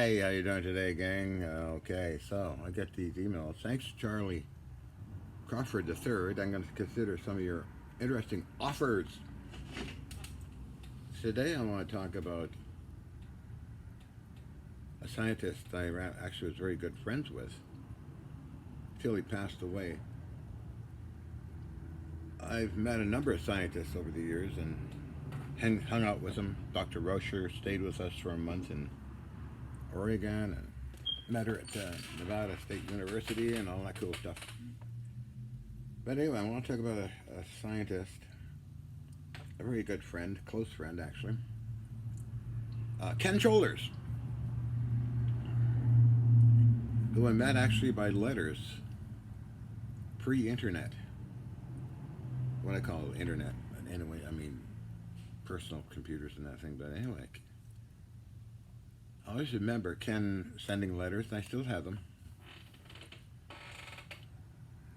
Hey, how you doing today, gang? Okay, so I get these emails. Thanks, Charlie Crawford III. I'm going to consider some of your interesting offers. Today, I want to talk about a scientist I actually was very good friends with till he passed away. I've met a number of scientists over the years and hung out with them. Dr. Rocher stayed with us for a month in Oregon and met her at Nevada State University and all that cool stuff. But anyway, I want to talk about a scientist, a very good friend, close friend actually, Ken Shoulders, who I met actually by letters, pre-internet. What I call internet, but anyway, I mean personal computers and that thing. But anyway, I always remember Ken sending letters, and I still have them.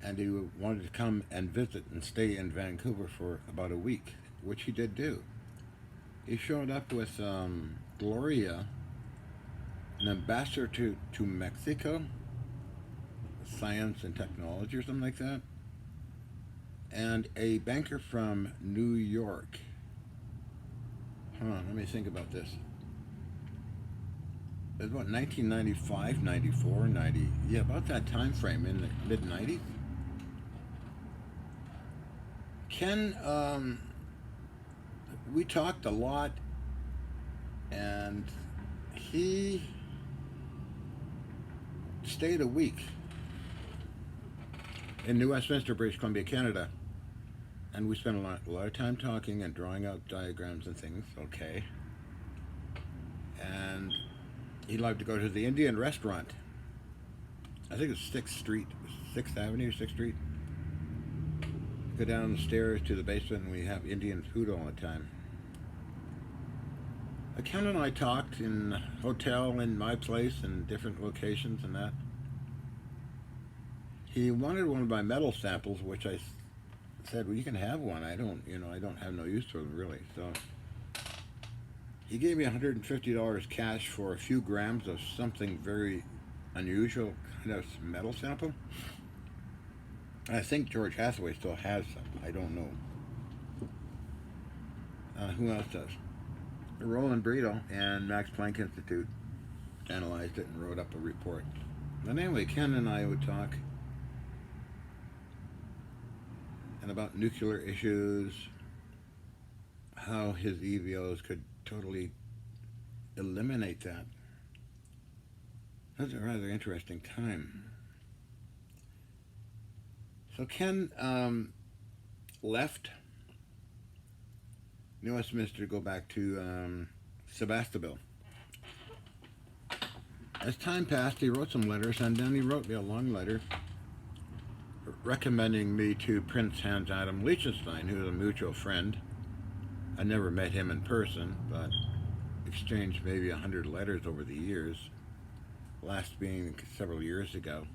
And he wanted to come and visit and stay in Vancouver for about a week, which he did do. He showed up with Gloria, an ambassador to Mexico, science and technology or something like that, and a banker from New York. Let me think about this. It was about 1995, 94, 90, yeah, about that time frame in the mid-90s. Ken, we talked a lot, and he stayed a week in New Westminster, British Columbia, Canada, and we spent a lot of time talking and drawing out diagrams and things. Okay, and he loved to go to the Indian restaurant. I think it's 6th Street, 6th Avenue, 6th Street. Go down the stairs to the basement, and we have Indian food all the time. Ken and I talked in a hotel, in my place, and different locations and that. He wanted one of my metal samples, which I said, well, you can have one. I don't have no use for them really. So he gave me $150 cash for a few grams of something very unusual, kind of metal sample. I think George Hathaway still has some. I don't know. Who else does? Roland Brito and Max Planck Institute analyzed it and wrote up a report. But anyway, Ken and I would talk and about nuclear issues, how his EVOs could totally eliminate that. That was a rather interesting time. So Ken left New Westminster to go back to Sebastopol. As time passed, he wrote some letters, and then he wrote me a long letter recommending me to Prince Hans Adam Liechtenstein, who was a mutual friend. I never met him in person, but exchanged maybe 100 letters over the years, last being several years ago,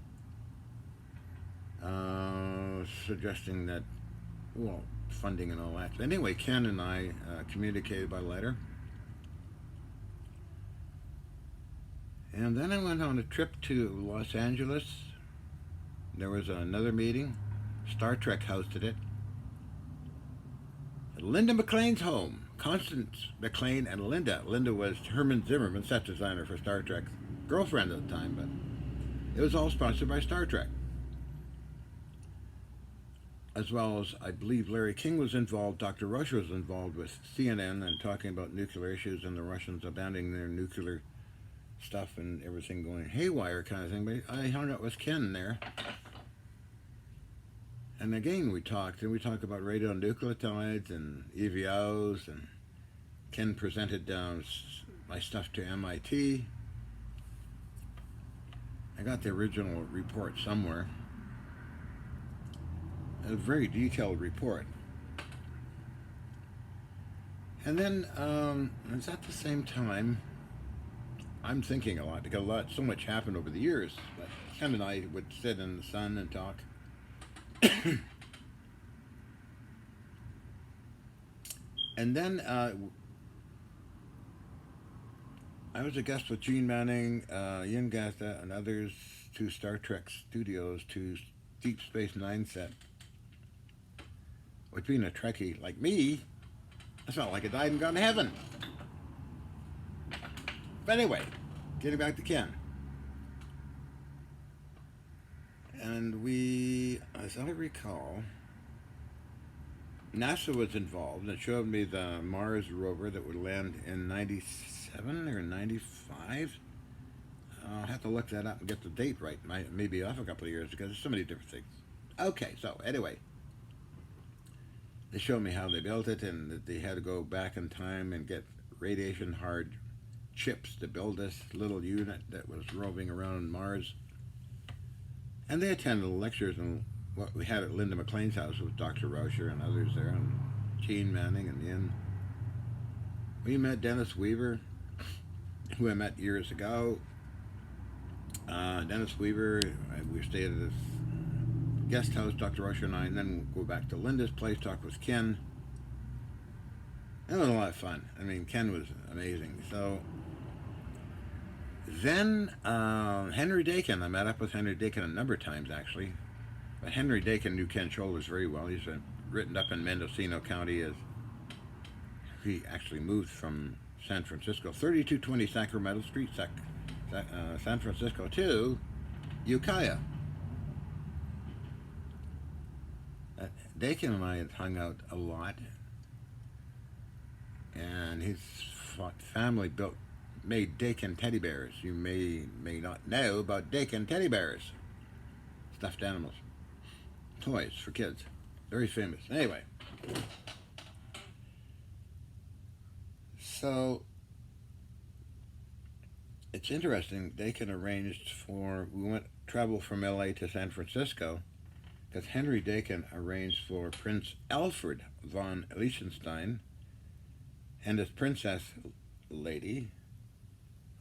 suggesting that, well, funding and all that. Anyway, Ken and I communicated by letter. And then I went on a trip to Los Angeles. There was another meeting. Star Trek hosted it. At Linda McLean's home. Constance McLean and Linda. Linda was Herman Zimmerman, set designer for Star Trek, girlfriend at the time, but it was all sponsored by Star Trek. As well as, I believe Larry King was involved, Dr. Rush was involved with CNN and talking about nuclear issues and the Russians abandoning their nuclear stuff and everything going haywire kind of thing. But I hung out with Ken there. And again, we talked about radionuclides and EVOs, and Ken presented my stuff to MIT. I got the original report somewhere. A very detailed report. And then, it's at the same time, I'm thinking a lot, because so much happened over the years. But Ken and I would sit in the sun and talk. And then I was a guest with Gene Manning, Ian Gazda, and others to Star Trek Studios to Deep Space Nine set. Which being a Trekkie like me, I felt like I died and gone to heaven. But anyway, getting back to Ken. And we, as I recall, NASA was involved and showed me the Mars rover that would land in 97 or 95. I'll have to look that up and get the date right. Maybe off a couple of years because there's so many different things. Okay, so anyway, they showed me how they built it and that they had to go back in time and get radiation hard chips to build this little unit that was roving around Mars. And they attended the lectures, and what we had at Linda McLean's house was Dr. Rocher and others there, and Gene Manning and Ian. We met Dennis Weaver, who I met years ago. Dennis Weaver, we stayed at his guest house, Dr. Rocher and I, and then we'll go back to Linda's place, talk with Ken. It was a lot of fun. I mean, Ken was amazing. So then Henry Dakin, I met up with Henry Dakin a number of times actually. But Henry Dakin knew Ken Shoulders very well. He's written up in Mendocino County as he actually moved from San Francisco, 3220 Sacramento Street, San Francisco to Ukiah. Dakin and I had hung out a lot, and his family made Dakin teddy bears. You may not know about Dakin teddy bears, stuffed animals, toys for kids, very famous. Anyway, so it's interesting. Dakin arranged we travel from LA to San Francisco because Henry Dakin arranged for Prince Alfred von Liechtenstein and his princess lady,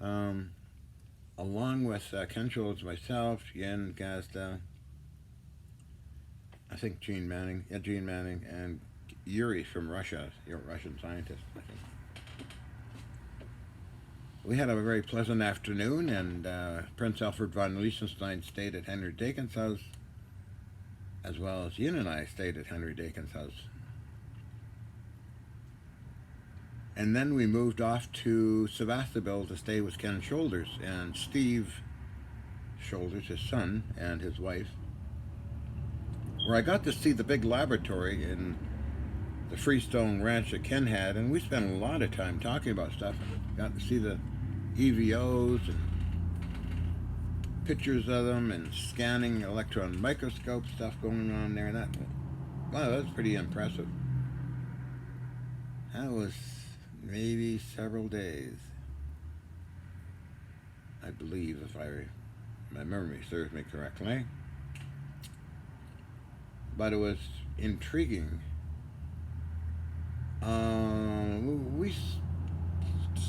along with Ken Shoulders, myself, Yen Gazda, I think Gene Manning, and Yuri from Russia, Russian scientist, I think. We had a very pleasant afternoon, and Prince Alfred von Liechtenstein stayed at Henry Dakin's house, as well as Yin and I stayed at Henry Dakin's house. And then we moved off to Sebastopol to stay with Ken Shoulders and Steve Shoulders, his son, and his wife, where I got to see the big laboratory in the Freestone Ranch that Ken had, and we spent a lot of time talking about stuff. Got to see the EVOs and pictures of them and scanning electron microscope stuff going on there. Wow, that was pretty impressive. That was maybe several days, I believe, if my memory serves me correctly. But it was intriguing. We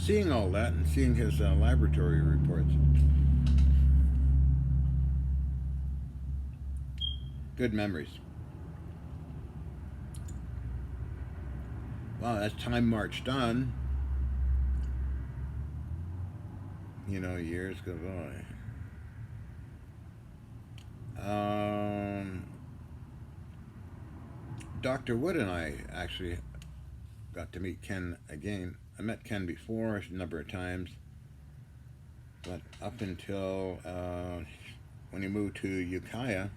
seeing all that and seeing his laboratory reports. Good memories. Well, as time marched on, years go by. Dr. Wood and I actually got to meet Ken again. I met Ken before a number of times, but up until when he moved to Ukiah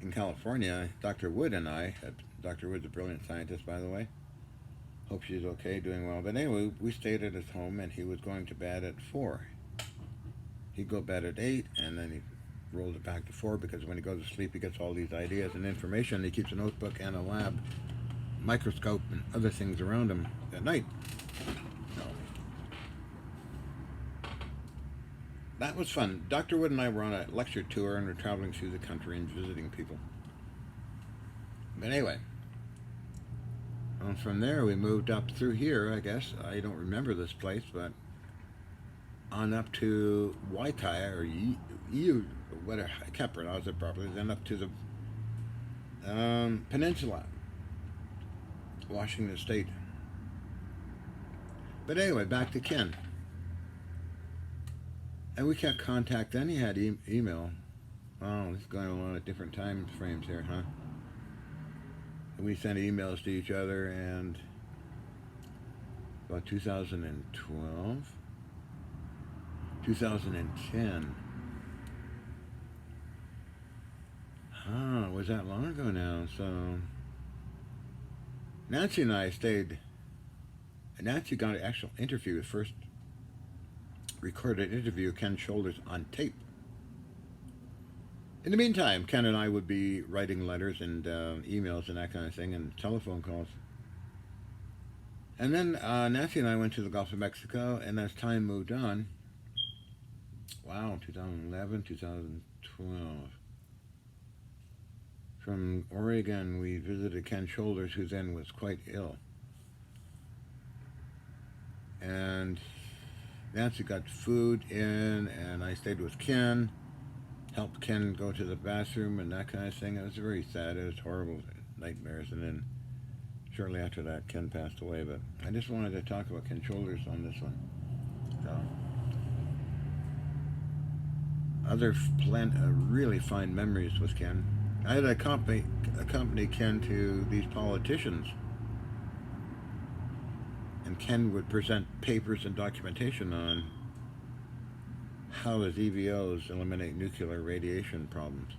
in California, Dr. Wood and I, Dr. Wood's a brilliant scientist, by the way. Hope she's okay, doing well. But anyway, we stayed at his home, and he was going to bed at 4. He'd go to bed at 8, and then he rolled it back to 4, because when he goes to sleep, he gets all these ideas and information. He keeps a notebook and a lab microscope and other things around him at night. So, that was fun. Dr. Wood and I were on a lecture tour, and we're traveling through the country and visiting people. But anyway, from there we moved up through here, I guess. I don't remember this place, but on up to Waikaya, or whatever, I can't pronounce it properly, then up to the peninsula, Washington State. But anyway, back to Ken. And we kept contact. Then he had email. Oh, it's going a lot of different time frames here, huh? And we sent emails to each other, and about 2012, 2010. Huh, was that long ago now? So Nancy and I stayed. Nancy got an actual interview, the first recorded interview of Ken Shoulders on tape. In the meantime, Ken and I would be writing letters and emails and that kind of thing, and telephone calls. And then Nancy and I went to the Gulf of Mexico, and as time moved on, wow, 2011, 2012. From Oregon, we visited Ken Shoulders, who then was quite ill. And Nancy got food in, and I stayed with Ken, helped Ken go to the bathroom and that kind of thing. It was very sad. It was horrible nightmares. And then shortly after that, Ken passed away. But I just wanted to talk about Ken Shoulders on this one. So, other really fine memories with Ken. I had to accompany Ken to these politicians. And Ken would present papers and documentation on how does EVOs eliminate nuclear radiation problems.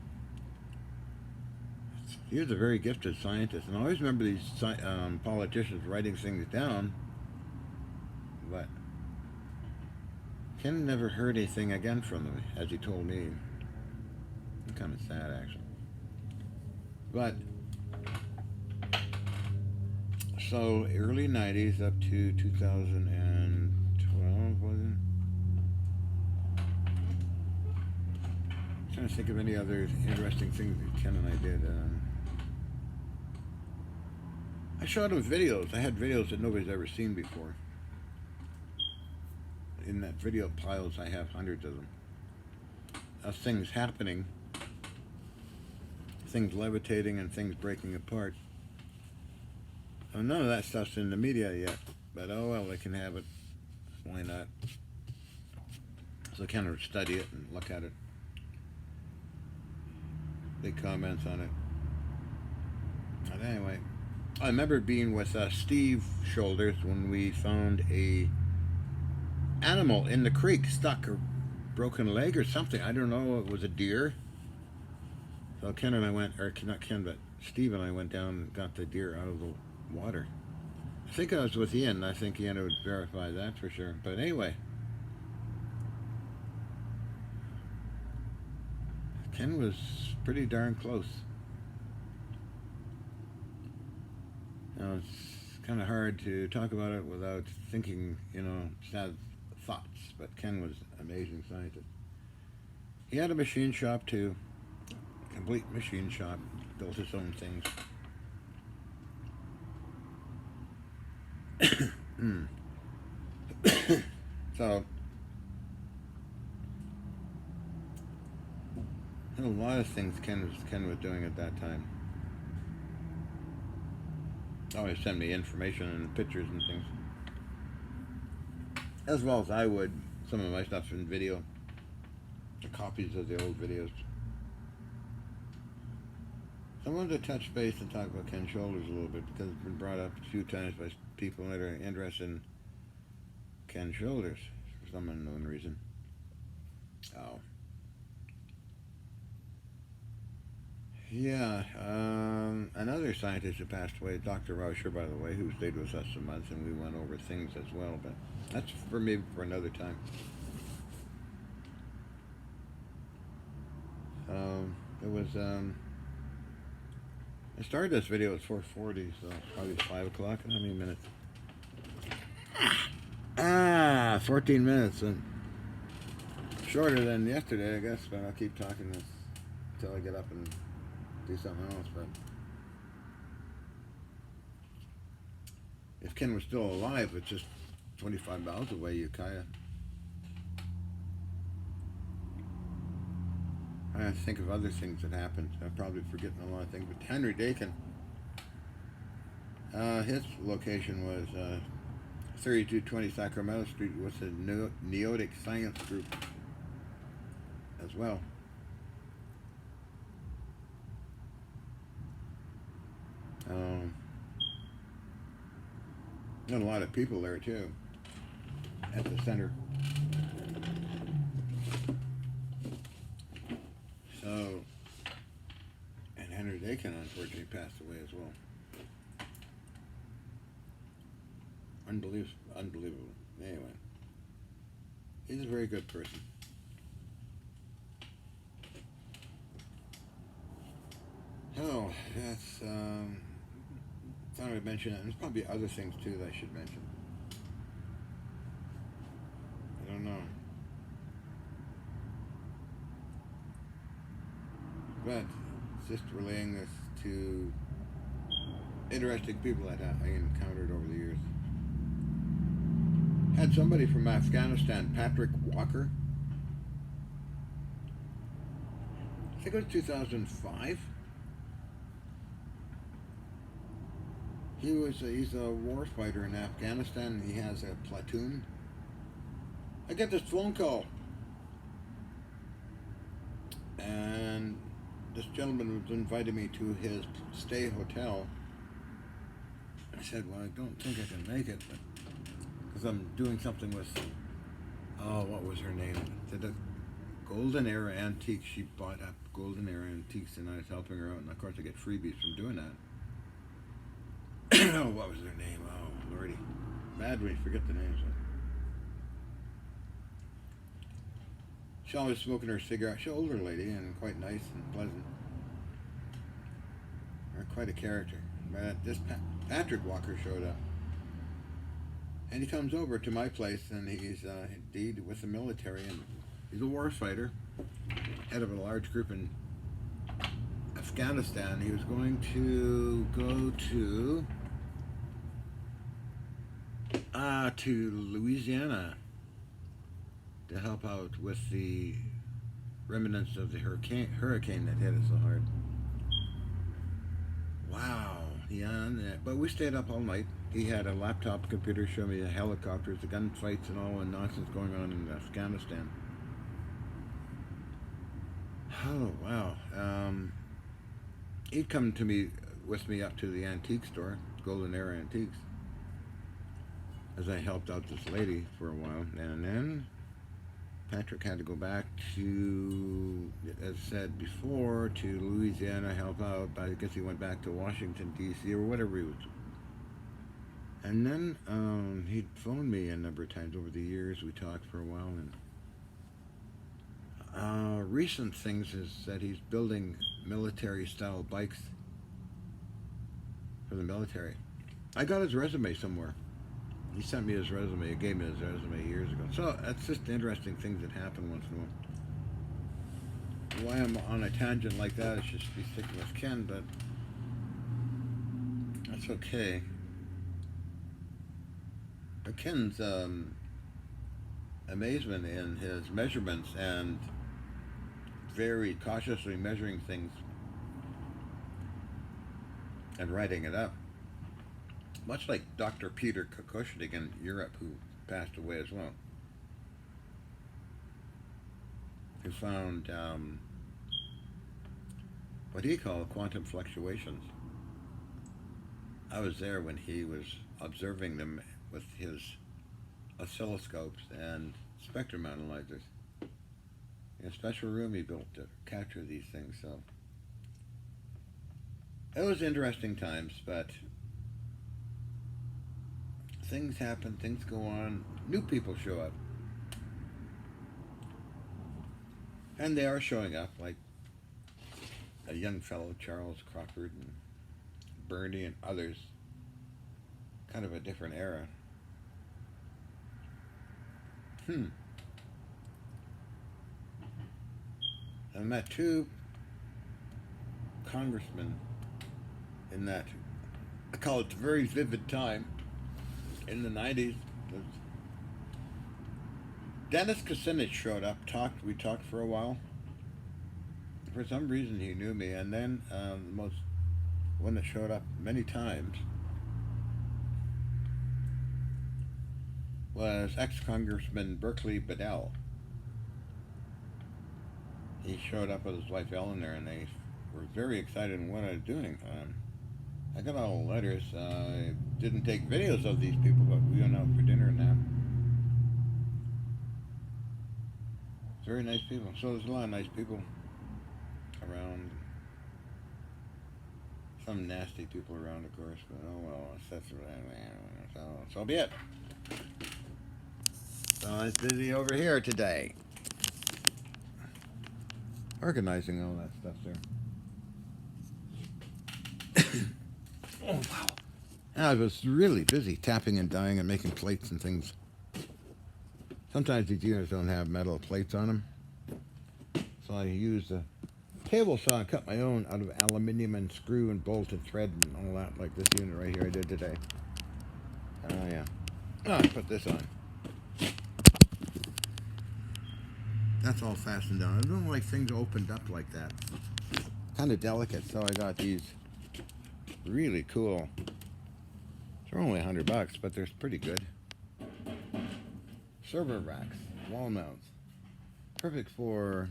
He was a very gifted scientist, and I always remember these politicians writing things down, but Ken never heard anything again from them, as he told me. It's kind of sad, actually. But so early 90s up to 2012, was it? I'm trying to think of any other interesting things that Ken and I did. I showed him videos. I had videos that nobody's ever seen before. In that video piles, I have hundreds of them. Of things happening, things levitating, and things breaking apart. None of that stuff's in the media yet, but oh well, they can have it. Why not? So kind of study it and look at it. Big comments on it. But anyway, I remember being with Steve Shoulders when we found a animal in the creek, stuck, or broken leg or something. I don't know. It was a deer. So Ken and I went, or not Ken, but Steve and I went down and got the deer out of the water. I think I was with Ian. I think Ian would verify that for sure. But anyway, Ken was pretty darn close. Now, it's kind of hard to talk about it without thinking, sad thoughts. But Ken was an amazing scientist. He had a machine shop too, complete machine shop, built his own things. So, a lot of things Ken was doing at that time. Always send me information and pictures and things, as well as I would some of my stuff in video, the copies of the old videos. I wanted to touch base and talk about Ken Shoulders a little bit because it's been brought up a few times by people that are interested in Ken Shoulders for some unknown reason. Oh. Yeah, another scientist who passed away, Dr. Rauscher, by the way, who stayed with us a month, and we went over things as well, but that's for me for another time. It was, I started this video at 4:40, so probably 5 o'clock. How many minutes? 14 minutes. And shorter than yesterday, I guess, but I'll keep talking this until I get up and do something else. But if Ken was still alive, it's just 25 miles away, Ukiah. I think of other things that happened. I'm probably forgetting a lot of things. But Henry Dakin, his location was 3220 Sacramento Street with the Neotic Science Group as well. Um, and a lot of people there too at the center. So, and Henry Dakin unfortunately passed away as well. Unbelievable. Anyway, he's a very good person. Oh, that's thought I'd mention it. There's probably other things too that I should mention. I don't know, but it's just relaying this to interesting people that I encountered over the years. Had somebody from Afghanistan, Patrick Walker. I think it was 2005. He's a war fighter in Afghanistan. He has a platoon. I get this phone call, and this gentleman was inviting me to his stay hotel. I said, "Well, I don't think I can make it, but because I'm doing something with, oh, what was her name? The Golden Era Antiques. She bought up Golden Era Antiques, and I was helping her out, and of course I get freebies from doing that." Oh, what was their name? Oh, lordy. Bad when you forget the names. She always smoking her cigarette. She's an older lady and quite nice and pleasant. Or quite a character. But this Patrick Walker showed up. And he comes over to my place, and he's indeed with the military, and he's a war fighter, head of a large group in Afghanistan. He was going to go to Louisiana to help out with the remnants of the hurricane that hit us so hard. Wow. Yeah, but we stayed up all night. He had a laptop computer show me the helicopters, the gunfights, and all the nonsense going on in Afghanistan. Oh, wow. He'd come with me up to the antique store, Golden Era Antiques, as I helped out this lady for a while. And then Patrick had to go back to, as said before, to Louisiana, help out. I guess he went back to Washington, D.C., or whatever he was. And then he'd phoned me a number of times over the years. We talked for a while, and recent things is that he's building military-style bikes for the military. I got his resume somewhere. He sent me his resume. He gave me his resume years ago. So that's just interesting things that happen once in a while. Why I'm on a tangent like that is just be sticking with Ken, but that's okay. But Ken's amazement in his measurements and very cautiously measuring things and writing it up. Much like Dr. Peter Kokoschnik in Europe, who passed away as well, who found what he called quantum fluctuations. I was there when he was observing them with his oscilloscopes and spectrum analyzers in a special room he built to capture these things. So it was interesting times, but things happen, things go on, new people show up. And they are showing up, like a young fellow, Charles Crawford, and Bernie, and others. Kind of a different era. I met two congressmen in that, I call it a very vivid time, in the 90s. Dennis Kucinich showed up, we talked for a while. For some reason he knew me, and then the one that showed up many times was ex-Congressman Berkeley Bedell. He showed up with his wife Ellen there, and they were very excited and what I was doing. I got all the letters. I didn't take videos of these people, but we went out for dinner and that. Very nice people. So there's a lot of nice people around. Some nasty people around, of course, but oh well, that's what so be it. So I was busy over here today, organizing all that stuff there. Oh wow! And I was really busy tapping and dyeing and making plates and things. Sometimes these units don't have metal plates on them, so I used a table saw and cut my own out of aluminium and screw and bolt and thread and all that, like this unit right here I did today. Oh yeah. Oh, I put this on. That's all fastened down. I don't like things opened up like that. Kind of delicate, so I got these really cool. They're only $100, but they're pretty good. Server racks, wall mounts, perfect for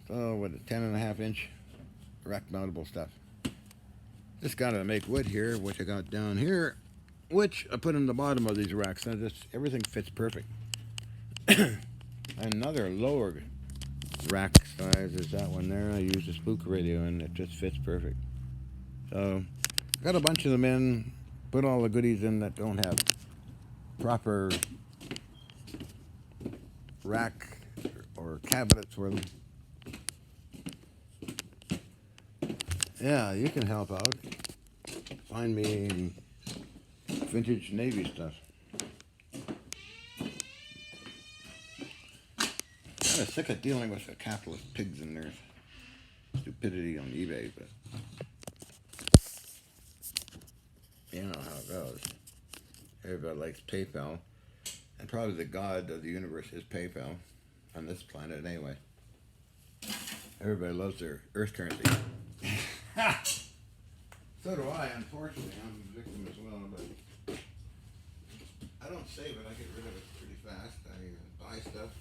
10.5-inch rack mountable stuff. Just got to make wood here, which I got down here, which I put in the bottom of these racks. Now just everything fits perfect. Another lower rack size is that one there. I used a spook radio and it just fits perfect. So I got a bunch of them in, put all the goodies in that don't have proper rack or cabinets for them. Yeah, you can help out. Find me vintage Navy stuff. Kind of sick of dealing with the capitalist pigs and their stupidity on eBay, but you know how it goes. Everybody likes PayPal, and probably the god of the universe is PayPal on this planet anyway. Everybody loves their Earth currency. So do I, unfortunately. I'm a victim as well, but I don't save it. I get rid of it pretty fast. I buy stuff.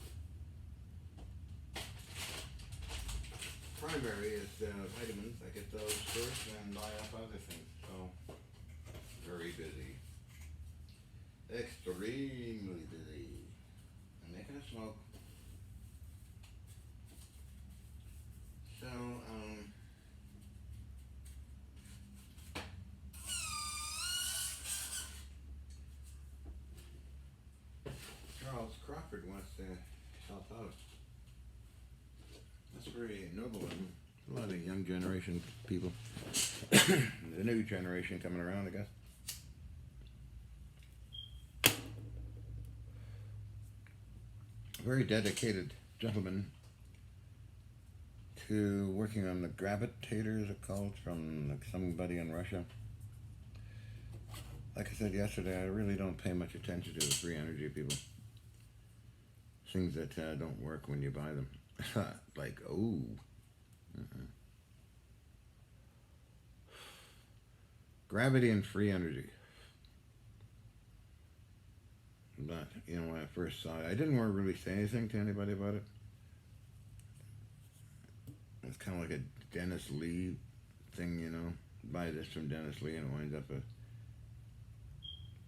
Primary is vitamins. I get those first and buy up other things. So, very busy. Extremely busy. I'm making a smoke. So, Charles Crawford wants to help out. That's very noble of him. A lot of young generation people. The new generation coming around, I guess. Very dedicated gentleman to working on the gravitators, it's called, from somebody in Russia. Like I said yesterday, I really don't pay much attention to the free energy people. Things that don't work when you buy them. Like, oh. Gravity and free energy. But, you know, when I first saw it, I didn't want to really say anything to anybody about it. It's kind of like a Dennis Lee thing, you know. Buy this from Dennis Lee and it winds up a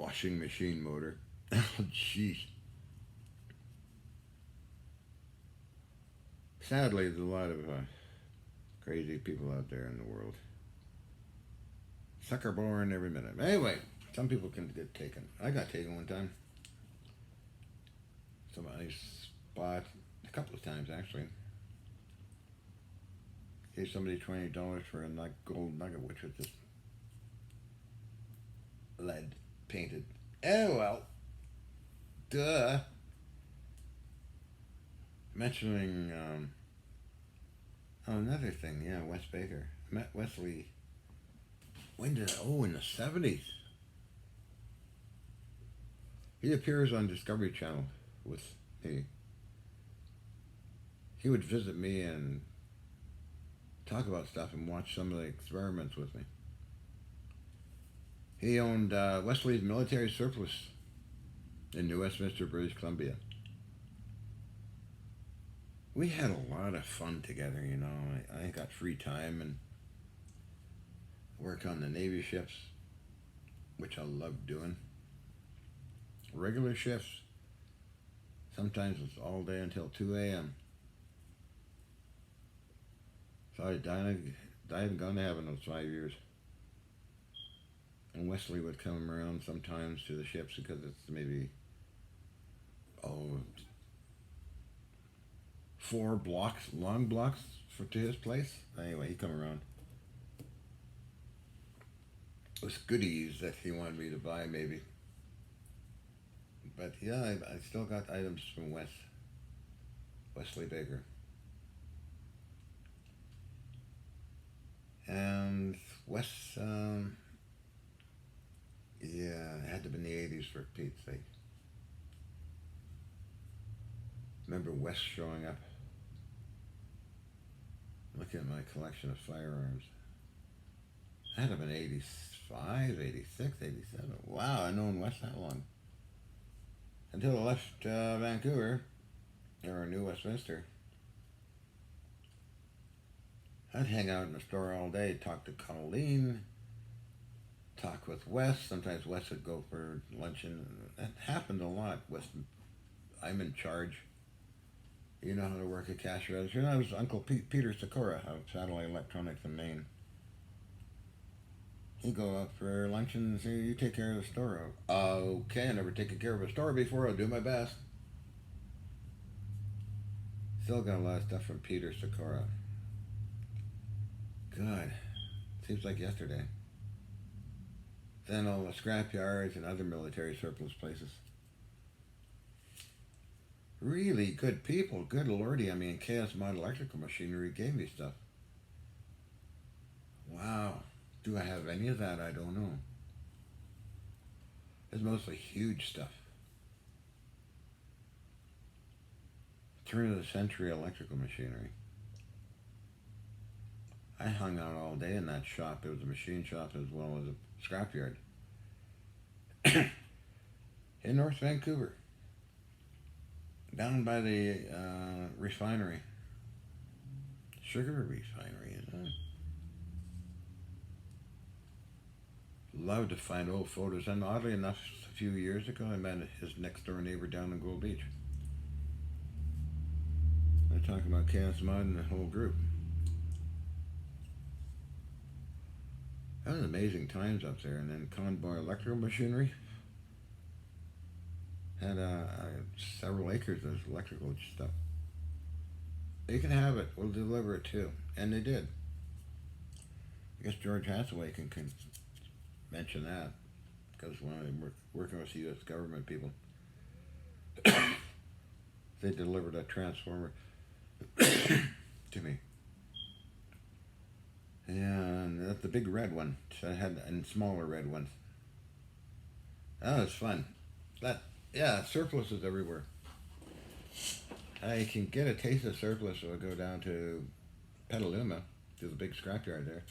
washing machine motor. Oh, jeez. Sadly, there's a lot of crazy people out there in the world. Sucker born every minute. Anyway, some people can get taken. I got taken one time. Somebody spot a couple of times actually. Gave somebody $20 for a gold nugget, which was just lead painted. Oh well. Duh. Mentioning another thing, yeah, Wes Baker. Met Wesley. When did in the 70s. He appears on Discovery Channel with me. He would visit me and talk about stuff and watch some of the experiments with me. He owned Wesley's military surplus in New Westminster, British Columbia. We had a lot of fun together, you know. I got free time and worked on the Navy ships, which I loved doing. Regular shifts, sometimes it's all day until 2 a.m. So I died and gone to heaven those 5 years. And Wesley would come around sometimes to the ships because it's maybe, 4 blocks, long blocks to his place. Anyway, he'd come around with goodies that he wanted me to buy, maybe. But yeah, I still got items from Wesley Baker. And Wes, yeah, it had to be in the 80s for Pete's sake. Remember Wes showing up, looking at my collection of firearms. It had to have been 85, 86, 87. Wow, I've known Wes that long. Until I left Vancouver, or New Westminster. I'd hang out in the store all day, talk to Colleen, talk with Wes. Sometimes Wes would go for luncheon. That happened a lot. Wes, I'm in charge. You know how to work a cash register. And I was Uncle Peter Sikora of Satellite Electronics in Maine. He'd go out for luncheon and say, you take care of the store. Okay, I never taken care of a store before. I'll do my best. Still got a lot of stuff from Peter Sikora. God, seems like yesterday. Then all the scrap yards and other military surplus places. Really good people, good lordy. I mean, Chaos Mod Electrical Machinery gave me stuff. Wow. Do I have any of that? I don't know. It's mostly huge stuff. Turn of the century electrical machinery. I hung out all day in that shop. It was a machine shop as well as a scrapyard in North Vancouver, down by the refinery, sugar refinery. Isn't it? Love to find old photos, and oddly enough, a few years ago, I met his next door neighbor down in Gold Beach. They're talking about Chaos Mod and the whole group. That was amazing times up there. And then Conboy Electrical Machinery had several acres of electrical stuff. You can have it. We'll deliver it too. And they did. I guess George Hathaway can mention that, because when I'm working with the U.S. government people, they delivered a transformer to me. Yeah, and that's the big red one. So I had and smaller red ones. That was fun. Surpluses everywhere. I can get a taste of surplus, so I go down to Petaluma, to the big scrapyard there.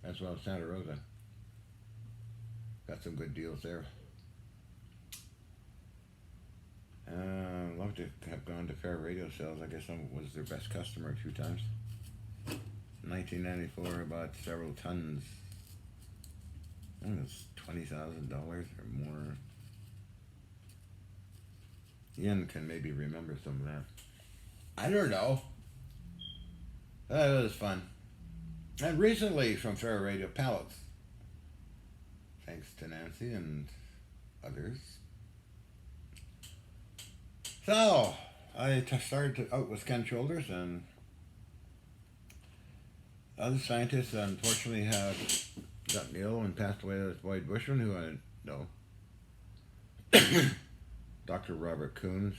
That's well as Santa Rosa. Got some good deals there. Love to have gone to Fair Radio Sales. I guess I was their best customer a few times. In 1994, I bought several tons. I think it was $20,000 or more. Ian can maybe remember some of that. I don't know. That was fun. And recently from Fair Radio Pallets. Thanks to Nancy and others. So, I started out with Ken Shoulders, and other scientists unfortunately have gotten ill and passed away. There's Boyd Bushman, who I know. Dr. Robert Coons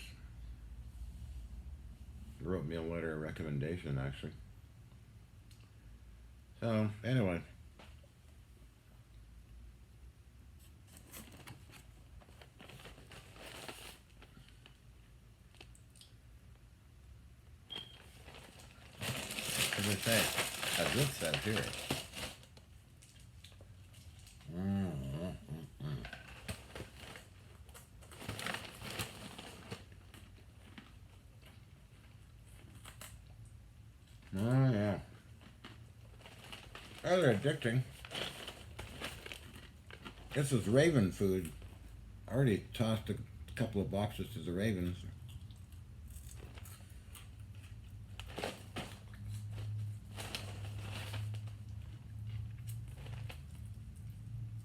wrote me a letter of recommendation, actually. So, anyway. As I say, as it says here. Rather addicting. This is Raven food. I already tossed a couple of boxes to the Ravens.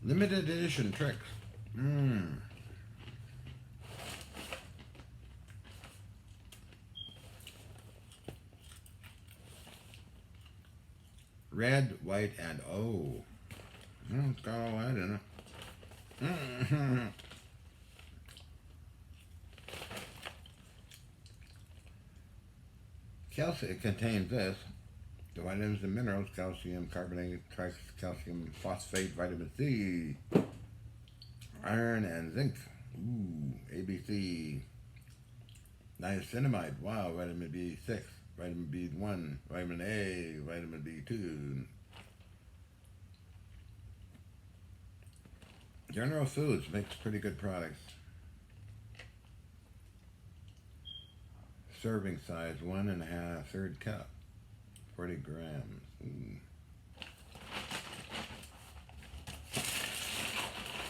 Limited edition tricks. Red, white, and it's got all that in it. Calcium, it contains this. The vitamins and minerals, calcium carbonate, calcium phosphate, vitamin C, iron, and zinc. ABC. Niacinamide. Wow, vitamin B6, vitamin B1, vitamin A, vitamin B2. General Foods makes pretty good products. Serving size 1.5 third cup, 40 grams.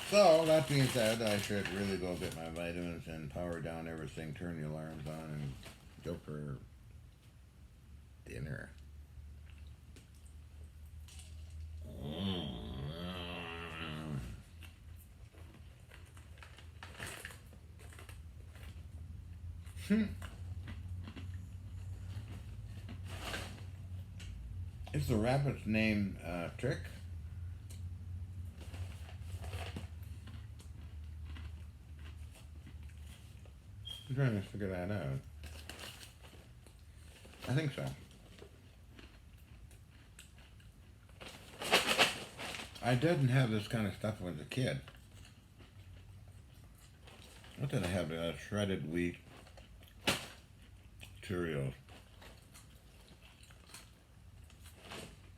So that being said, I should really go get my vitamins and power down everything, turn the alarms on, and go for dinner. Is the rabbit's name Trick? I'm trying to figure that out. I think so. I didn't have this kind of stuff when I was a kid. What did I have? Shredded wheat Cheerios.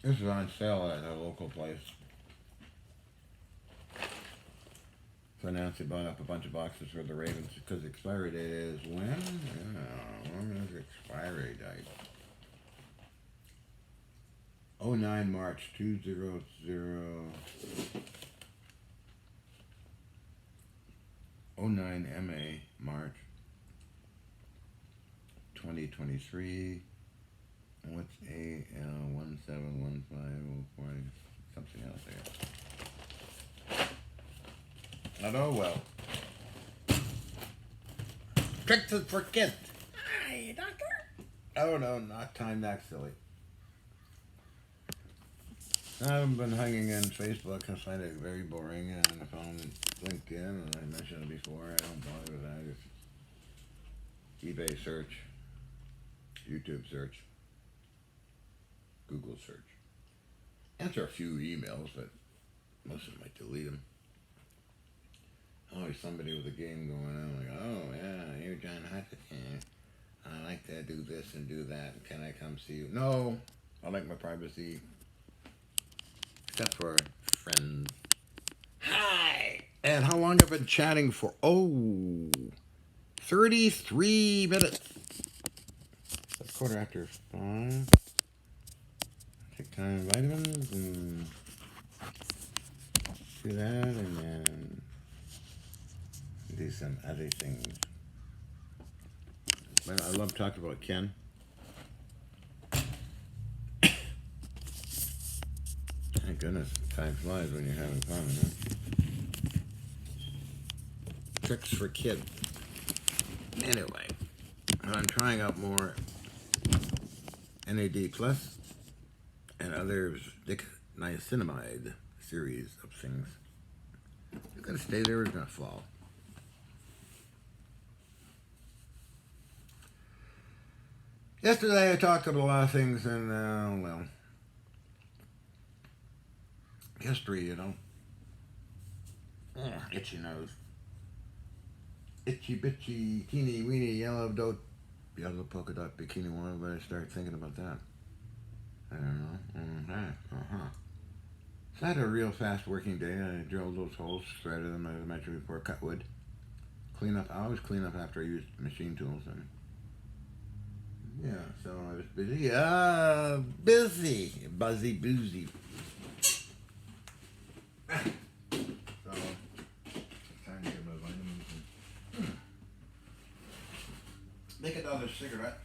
This is on sale at a local place. So Nancy bought up a bunch of boxes for the Ravens because the expiry date is when? When is the expiry date? 09 March 200. 09 MA March 2023. What's AL1715040? Something else there. But oh well. Tricks for kids. Hi, doctor. Oh no, not time that silly. I haven't been hanging in Facebook. I find it very boring, and I found LinkedIn, and I mentioned it before. I don't bother with that. It's eBay search, YouTube search, Google search. Answer a few emails, but most of them I delete them. Always somebody with a game going on, like, oh yeah, you're John Hutchinson. I like to do this and do that. Can I come see you? No, I like my privacy. Except for friends. Hi! And how long have I been chatting for? 33 minutes. It's 5:15. Take time vitamins and do that, and then do some other things. But I love talking about Ken. Thank goodness, time flies when you're having fun, huh? Tricks for kids. Anyway, I'm trying out more NAD Plus and other niacinamide series of things. It's gonna stay there, it's gonna fall. Yesterday I talked about a lot of things, and well, history, you know. Itchy nose. Itchy bitchy teeny weeny yellow polka dot bikini woman. But I started thinking about that. I don't know. So I had a real fast working day. I drilled those holes, threaded them as I mentioned before, cut wood, clean up. I always clean up after I use machine tools, and yeah, so I was busy. Busy, boozy. Make another cigarette.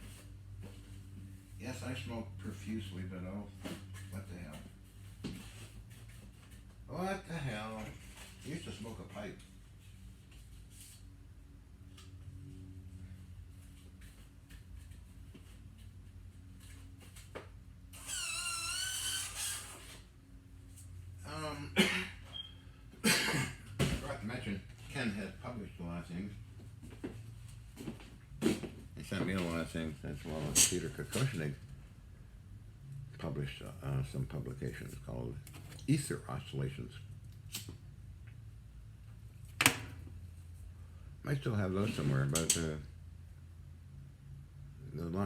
Yes, I smoke profusely, but oh, what the hell? What the hell? I used to smoke a pipe. I forgot to mention, Ken has published a lot of things. He sent me a lot of things as well as Peter Kokoschnik published some publications called Ether Oscillations. I still have those somewhere, but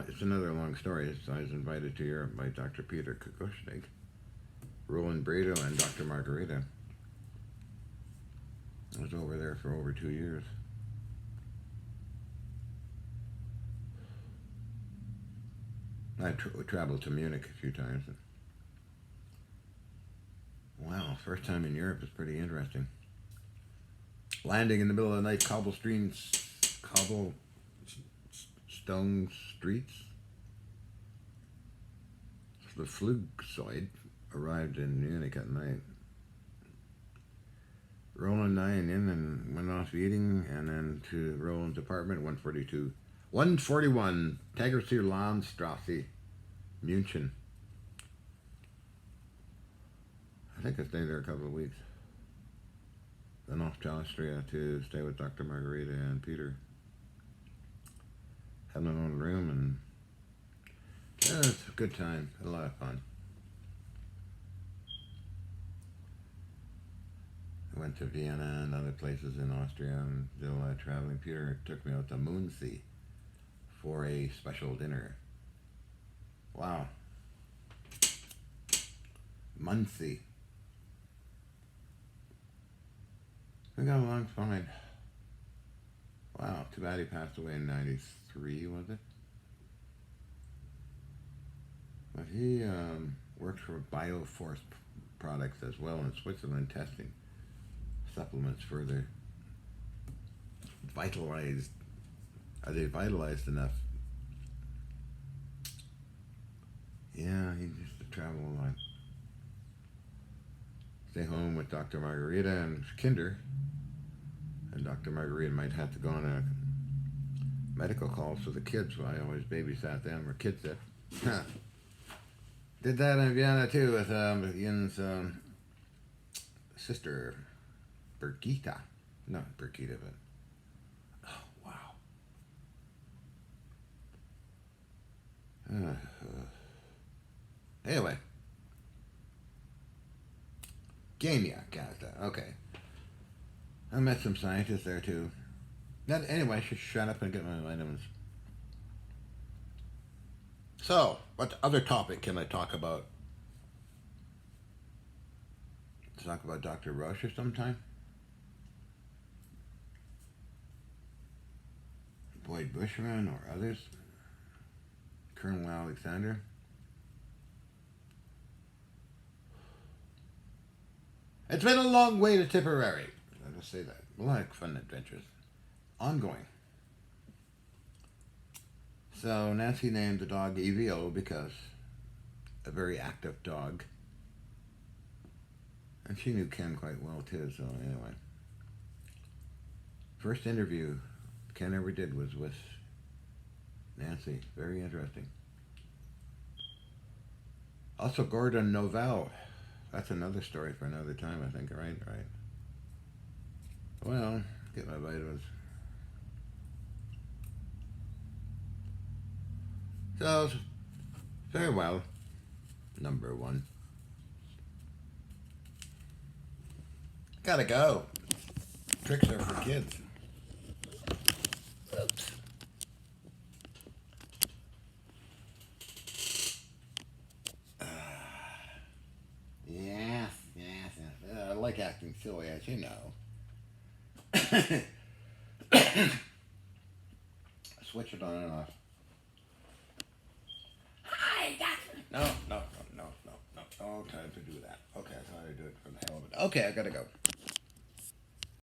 it's another long story. I was invited to Europe by Dr. Peter Kokoschnik, Roland Brado, and Dr. Margarita. I was over there for over 2 years. I traveled to Munich a few times. Wow, first time in Europe is pretty interesting. Landing in the middle of the night, cobblestone streets. The Flugzeug arrived in Munich at night. Roland and I in and went off eating, and then to Roland's apartment, 141 Tegernsee Landstrasse, München. I think I stayed there a couple of weeks. Then off to Austria to stay with Dr. Margarita and Peter. Had my own room, and yeah, it's a good time, a lot of fun. I went to Vienna and other places in Austria and did a lot of traveling. Peter took me out to Muncie for a special dinner. Wow. Muncie. We got along fine. Wow, too bad he passed away in 93, was it? But he worked for Bioforce products as well in Switzerland, testing supplements further vitalized. Are they vitalized enough? Yeah, he used to travel a lot. Stay home with Dr. Margarita and Kinder. And Dr. Margarita might have to go on a medical call for the kids, so I always babysat them, or kids that. Did that in Vienna too with Ian's sister, Birgitta. Not Birgitta, but. Oh, wow. Anyway. Gamia, Canada. Okay. I met some scientists there too. Anyway, I should shut up and get my vitamins. So, what other topic can I talk about? Talk about Dr. Rocher sometime? Boyd Bushman or others? Colonel Alexander? It's been a long way to Tipperary. Let us say that. A lot of fun adventures. Ongoing. So Nancy named the dog EVO because a very active dog. And she knew Ken quite well too, so anyway. First interview Ken ever did was with Nancy. Very interesting. Also Gordon Novell. That's another story for another time, I think. Right. Well, get my vitamins. So, very well. Number one. Gotta go. Tricks are for kids. Oops. Yes. I like acting silly, as you know. Switch it on and off. Hi, Doctor. No time to do that. Okay, I thought I'd do it for the hell of it. Okay, I gotta go.